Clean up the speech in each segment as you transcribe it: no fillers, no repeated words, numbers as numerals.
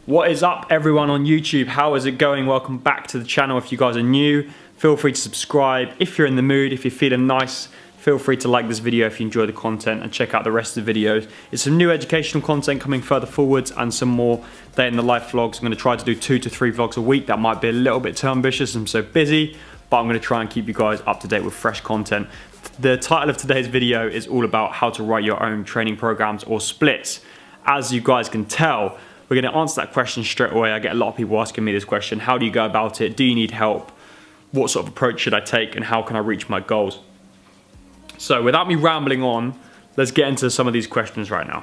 What is up everyone on YouTube? How is it going? Welcome back to the channel. If you guys are new, feel free to subscribe. If you're in the mood, if you're feeling nice, feel free to like this video if you enjoy the content and check out the rest of the videos. It's some new educational content coming further forwards and some more day in the life vlogs. I'm going to try to do 2 to 3 vlogs a week. That might be a little bit too ambitious. I'm so busy, but I'm going to try and keep you guys up to date with fresh content. The title of today's video is all about how to write your own training programs or splits. As you guys can tell, we're going to answer that question straight away. I get a lot of people asking me this question. How do you go about it? Do you need help? What sort of approach should I take? And how can I reach my goals? So without me rambling on, let's get into some of these questions right now.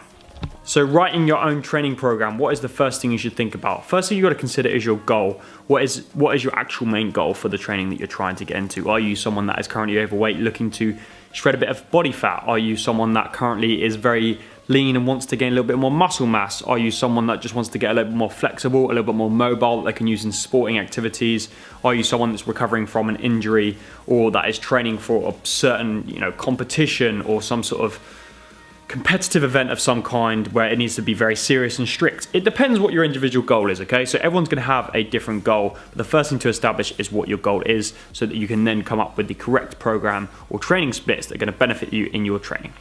So writing your own training program, what is the first thing you should think about? First thing you got to consider is your goal. What is your actual main goal for the training that you're trying to get into? Are you someone that is currently overweight looking to shred a bit of body fat? Are you someone that currently is very lean and wants to gain a little bit more muscle mass? Are you someone that just wants to get a little bit more flexible, a little bit more mobile that they can use in sporting activities? Are you someone that's recovering from an injury or that is training for a certain, competition or some sort of competitive event of some kind where it needs to be very serious and strict? It depends what your individual goal is, okay? So everyone's going to have a different goal. But the first thing to establish is what your goal is so that you can then come up with the correct program or training splits that are going to benefit you in your training.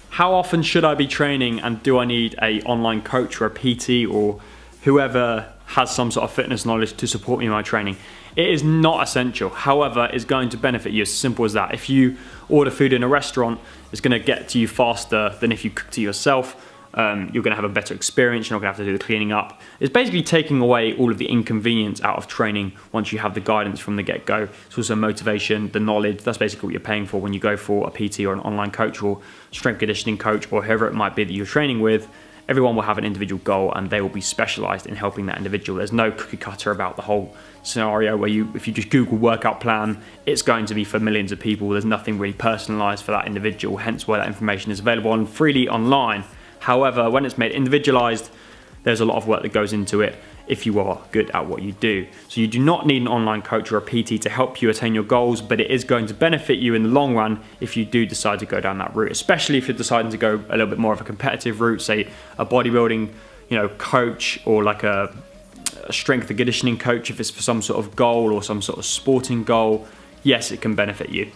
How often should I be training, and do I need an online coach or a PT or whoever has some sort of fitness knowledge to support me in my training? It is not essential. However, it's going to benefit you. As simple as that. If you order food in a restaurant, it's going to get to you faster than if you cook it yourself. You're going to have a better experience. You're not going to have to do the cleaning up. It's basically taking away all of the inconvenience out of training once you have the guidance from the get-go. It's also motivation, the knowledge. That's basically what you're paying for when you go for a PT or an online coach or strength conditioning coach or whoever it might be that you're training with. Everyone will have an individual goal and they will be specialized in helping that individual. There's no cookie cutter about the whole scenario where if you just Google workout plan, it's going to be for millions of people. There's nothing really personalized for that individual, hence why that information is available on freely online. However, when it's made individualized, there's a lot of work that goes into it if you are good at what you do. So you do not need an online coach or a PT to help you attain your goals, but it is going to benefit you in the long run if you do decide to go down that route, especially if you're deciding to go a little bit more of a competitive route, say a bodybuilding, coach, or like a strength and conditioning coach if it's for some sort of goal or some sort of sporting goal. Yes, it can benefit you.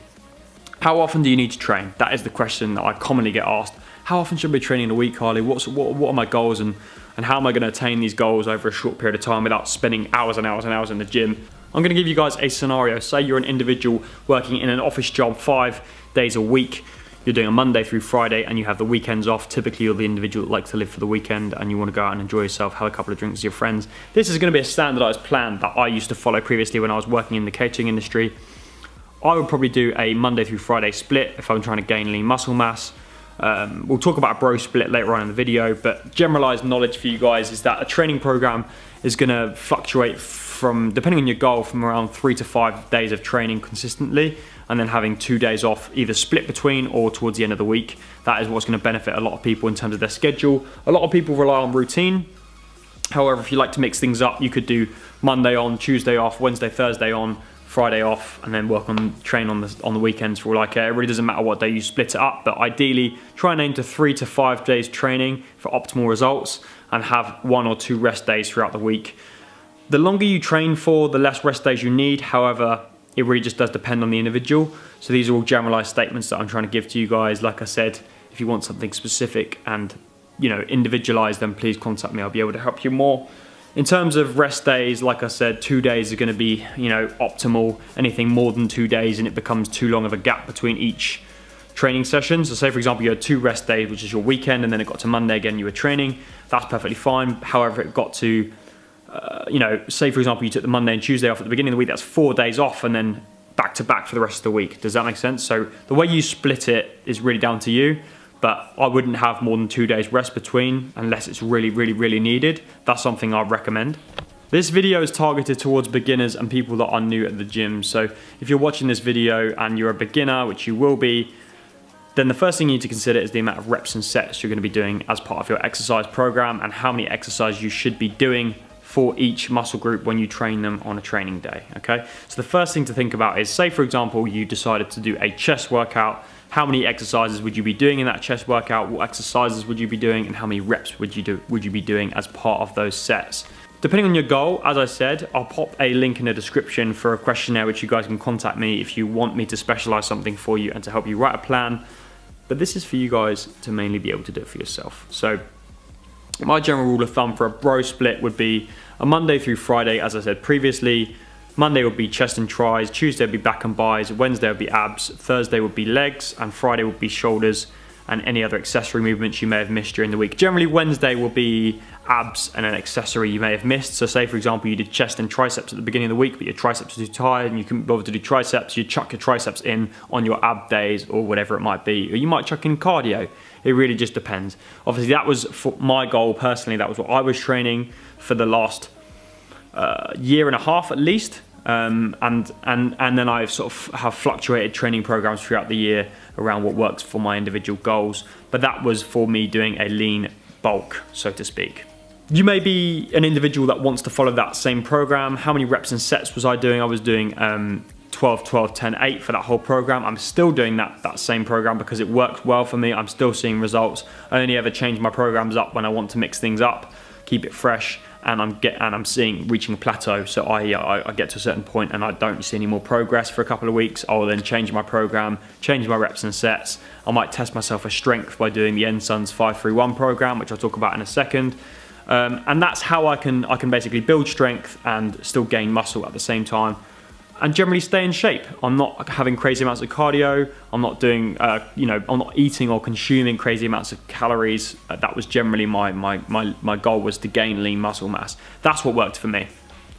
How often do you need to train? That is the question that I commonly get asked. How often should I be training in a week, Harley? What are my goals and how am I going to attain these goals over a short period of time without spending hours and hours and hours in the gym? I'm going to give you guys a scenario. Say you're an individual working in an office job 5 days a week. You're doing a Monday through Friday and you have the weekends off. Typically you're the individual that likes to live for the weekend and you want to go out and enjoy yourself, have a couple of drinks with your friends. This is going to be a standardized plan that I used to follow previously when I was working in the catering industry. I would probably do a Monday through Friday split if I'm trying to gain lean muscle mass. We'll talk about a bro split later on in the video, but generalized knowledge for you guys is that a training program is going to fluctuate from, depending on your goal, from around 3 to 5 days of training consistently and then having 2 days off either split between or towards the end of the week. That is what's going to benefit a lot of people in terms of their schedule. A lot of people rely on routine. However, if you like to mix things up, you could do Monday on, Tuesday off, Wednesday, Thursday on, Friday off, and then train on the weekends for all I care. It really doesn't matter what day you split it up, but ideally try and aim to 3 to 5 days training for optimal results and have 1 or 2 rest days throughout the week. The longer you train for, the less rest days you need. However, it really just does depend on the individual. So these are all generalized statements that I'm trying to give to you guys. Like I said, if you want something specific and individualized, then please contact me. I'll be able to help you more. In terms of rest days, like I said, 2 days are going to be, optimal. Anything more than 2 days and it becomes too long of a gap between each training session. So say, for example, you had 2 rest days, which is your weekend, and then it got to Monday again, you were training. That's perfectly fine. However, it got to, say, for example, you took the Monday and Tuesday off at the beginning of the week, that's 4 days off and then back to back for the rest of the week. Does that make sense? So the way you split it is really down to you. But I wouldn't have more than 2 days rest between unless it's really, really, really needed. That's something I'd recommend. This video is targeted towards beginners and people that are new at the gym. So if you're watching this video and you're a beginner, which you will be, then the first thing you need to consider is the amount of reps and sets you're going to be doing as part of your exercise program and how many exercises you should be doing for each muscle group when you train them on a training day, okay? So the first thing to think about is, say for example, you decided to do a chest workout how many exercises would you be doing in that chest workout, what exercises would you be doing, and how many reps would you be doing as part of those sets. Depending on your goal, as I said, I'll pop a link in the description for a questionnaire which you guys can contact me if you want me to specialize something for you and to help you write a plan. But this is for you guys to mainly be able to do it for yourself. So my general rule of thumb for a bro split would be a Monday through Friday, as I said previously. Monday would be chest and tris, Tuesday would be back and bis, Wednesday would be abs, Thursday would be legs, and Friday would be shoulders and any other accessory movements you may have missed during the week. Generally, Wednesday will be abs and an accessory you may have missed. So say, for example, you did chest and triceps at the beginning of the week, but your triceps are too tired and you couldn't bother to do triceps, you chuck your triceps in on your ab days or whatever it might be. Or you might chuck in cardio. It really just depends. Obviously, that was for my goal personally. That was what I was training for the last year and a half at least. And then I've sort of have fluctuated training programs throughout the year around what works for my individual goals. But that was for me doing a lean bulk, so to speak. You may be an individual that wants to follow that same program. How many reps and sets was I doing? I was doing 12, 12, 10, 8 for that whole program. I'm still doing that same program because it works well for me. I'm still seeing results. I only ever change my programs up when I want to mix things up, keep it fresh, and I'm reaching a plateau. So I get to a certain point and I don't see any more progress for a couple of weeks. I'll then change my program, change my reps and sets. I might test myself for strength by doing the Enquiries 5-3-1 program, which I'll talk about in a second. And that's how I can basically build strength and still gain muscle at the same time, and generally stay in shape. I'm not having crazy amounts of cardio. I'm not doing, I'm not eating or consuming crazy amounts of calories. That was generally my goal, was to gain lean muscle mass. That's what worked for me.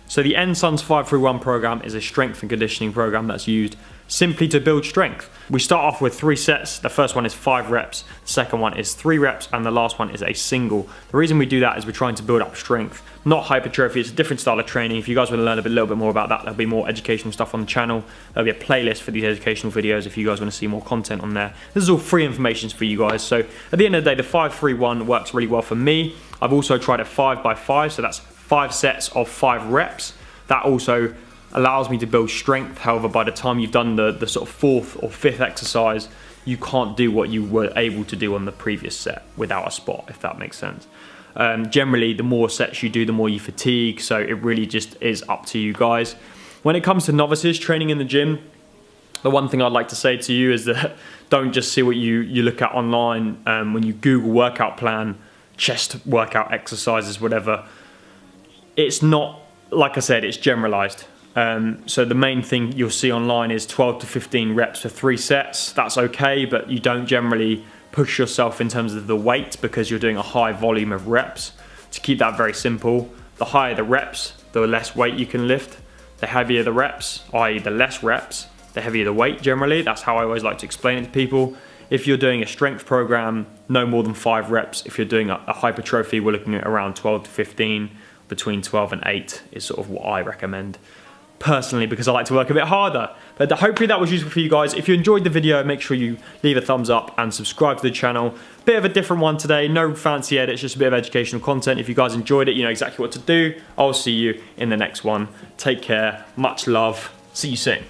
So the Enquiries 5-3-1 program is a strength and conditioning program that's used simply to build strength. We start off with 3 sets. The first one is 5 reps, the second one is 3 reps, and the last one is a single. The reason we do that is we're trying to build up strength, not hypertrophy. It's a different style of training. If you guys want to learn a little bit more about that, there'll be more educational stuff on the channel. There'll be a playlist for these educational videos if you guys want to see more content on there. This is all free information for you guys. So at the end of the day, the 5-3-1 works really well for me. I've also tried a 5x5, so that's 5 sets of 5 reps. That also allows me to build strength. However, by the time you've done the sort of 4th or 5th exercise, you can't do what you were able to do on the previous set without a spot, if that makes sense. Generally, the more sets you do, the more you fatigue, so it really just is up to you guys. When it comes to novices training in the gym, the one thing I'd like to say to you is that don't just see what you look at online. When you Google workout plan, chest workout exercises, whatever, it's not, like I said, it's generalized. So the main thing you'll see online is 12 to 15 reps for 3 sets. That's okay, but you don't generally push yourself in terms of the weight because you're doing a high volume of reps. To keep that very simple, the higher the reps, the less weight you can lift. The heavier the reps, i.e. the less reps, the heavier the weight generally. That's how I always like to explain it to people. If you're doing a strength program, no more than 5 reps. If you're doing a hypertrophy, we're looking at around 12 to 15. Between 12 and 8 is sort of what I recommend personally, because I like to work a bit harder. But hopefully that was useful for you guys. If you enjoyed the video, make sure you leave a thumbs up and subscribe to the channel. Bit of a different one today, no fancy edits, just a bit of educational content. If you guys enjoyed it, you know exactly what to do. I'll see you in the next one. Take care, much love, see you soon.